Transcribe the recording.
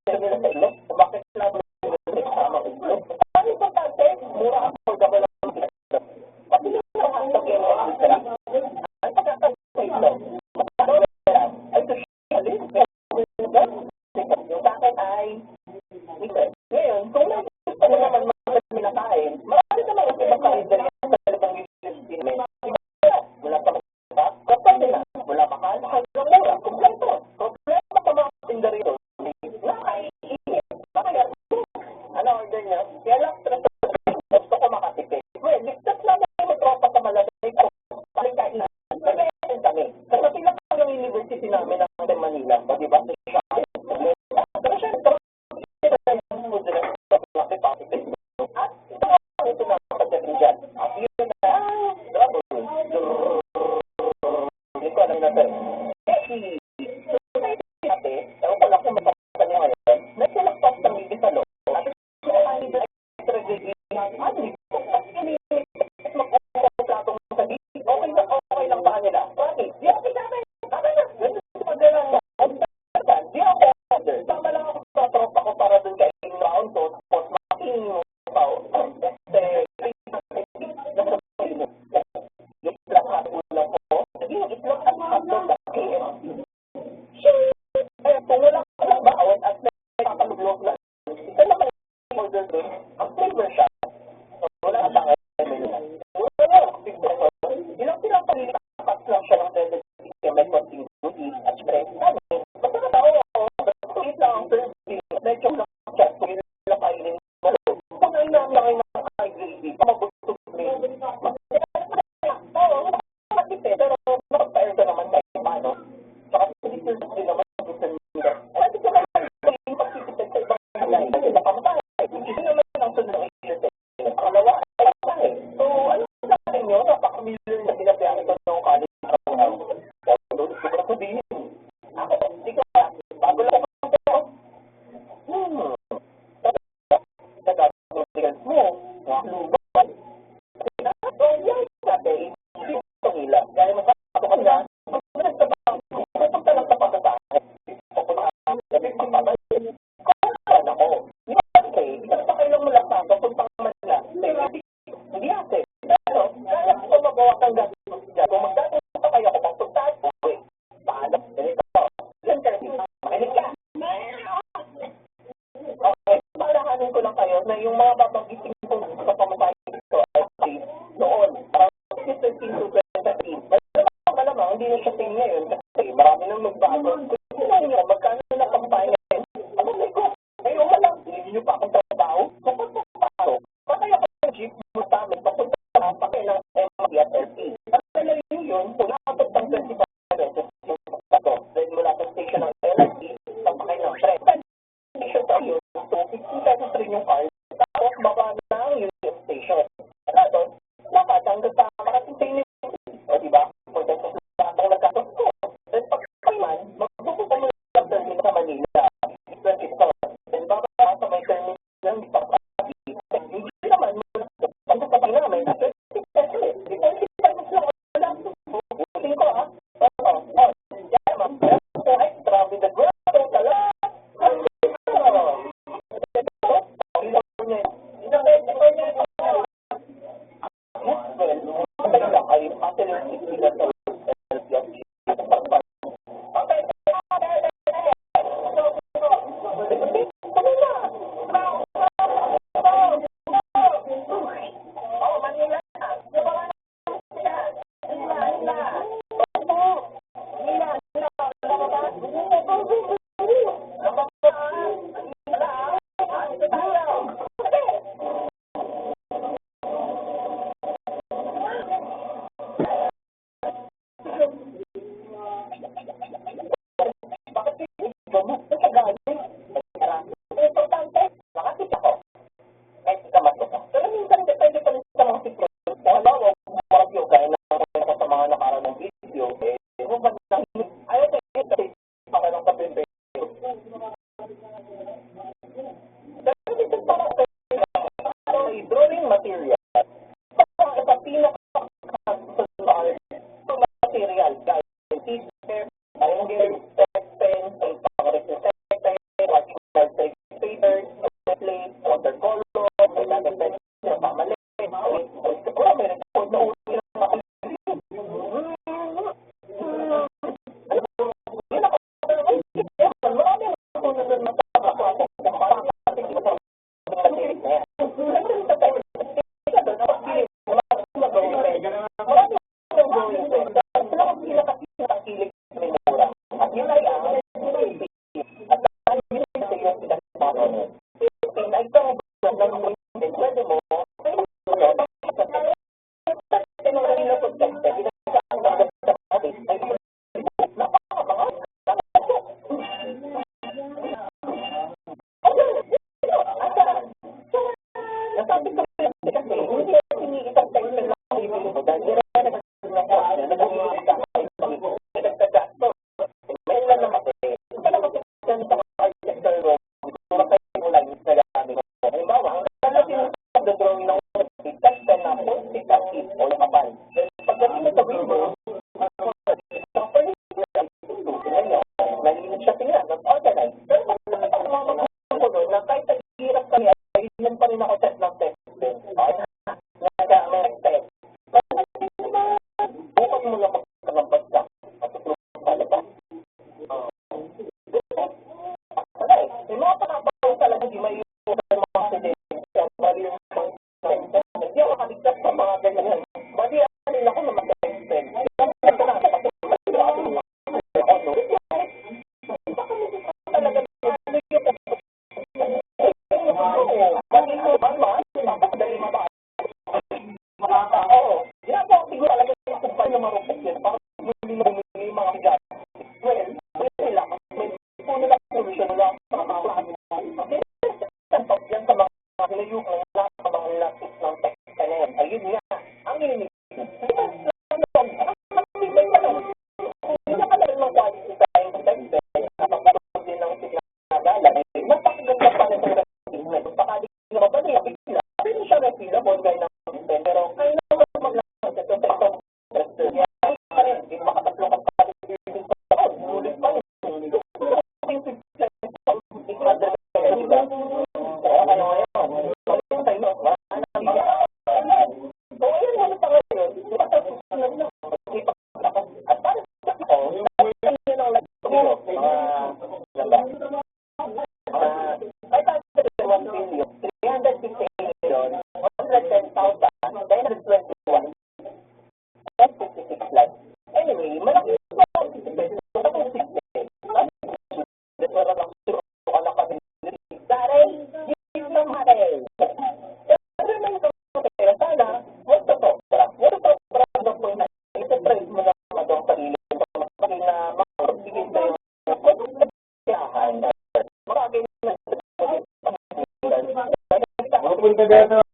nila sa ilog, bakit lang sama ilog? Ang importante, mura ang affordable ang ilog. Pati lang ang tagyan mo ang sila. Ang pagkakasal sa ilog, ay socially, yung sa akin ay, ngayon, kung gusto mo naman minakain, marami naman ang ibang kain dyan sa talibang university namin. Wala pa kapag na, wala pa kahit mura, kompleto. Kompleto pa mga tindarito. Ano order niya? Kaya lang, gusto ko makatipid. Well, ligtas lang na matropa sa malamig ko. Palikain na. Nag-e-end kami. Kasi sila pa ng university namin ng Manila. O diba? Pero siya, ito na pagdating dyan. Yun na, hindi ko alam na sir. Ate, ewan ko lang kung mapapagdating niya ngayon, nagsilakpas ng ibig sa loob. Okay lang ba nila? Bakit? Di ako namin. Tama na. Di ako order. Tama lang ako sa tropa ko para dun kay Inground to. Tapos making tao. Yung itlog at ulam ko. Yung itlog at hotdog. Kung wala ka lang baon at nakapalublog lang. Ito naman yung order dun. Ang flavor siya. Wala ka lang. Ilang pinapalilapas lang siya ng delivery may konting duty at spread namin. Basta na tao, ito lang ang serving. Medyo lang siya kung yun lang kainin malog. Kung ay lang ng gravy, pamabugtog rin. Oo, matipid. Pero nakapayar ka naman kahit paano. Saka dito rin naman gusto nila. Kasi ka naman yung pagtitipid sa ibang halay. Kasi baka matay. Hindi naman ang sunod ng isip. Pangalawa ay matay. So, ano sa akin nyo? Napaka-million na pinapiyakin ko ng college. Sobrang sabihin. Ako, hindi ka, bago lang ako nagagawin mo, lubat. So, yan natin, hindi ito nila. Kaya masakto ka na, pupunta lang sa pagkatahan. Sabi, pagpapalin, kung ako, okay, isang pakailang mo lang sa puntang Manila. Hindi ate. Pero, kaya ko magawa kang gastos dyan. Kung magdadaan pa kayo, kung magpuntahan po, paano? Ganito. Yan kasi, makinig ka. Okay, palahanin ko lang kayo na yung mga babanggitin ko sa pamatayin dito ay noon, 2013 to 2017. Malamang, hindi na siya tingin ngayon kasi marami nang magbago. Kung sino nyo, magkano na pamatayin ngayon? Ano na ko? Ngayon ka lang, hindi nyo pa akong trabaho. Kapag magbago, patay ako ng jeep mo sa amin, papunta sa pakay ng MRT at LP. Ang nalayo yun, kung nakapag ng 25 pesos yung pagbago, dahil mula sa station ng LRT, sa pakay ng tren. Station sa yun, so 15 pesos rin yung card, tapos baba na ang yung station. Ano, dapat hanggang sa makating o diba? Kung dahil sa lahat nagkatos ko. Then pag man, magpupunta mo lang terminal sa Manila. 20 stores. Then baba sa may terminal ng Pagkakati. Hindi naman, pagkakabay namin, 20 pesos. 20 pesos lang. Wala. Butin ko ha. Oo. Yeah, ma'am. So, extra with the growth. Tala. generators, plate, watercolor, may dadating na pamali, siguro may record na ulo ng mga Punta dito.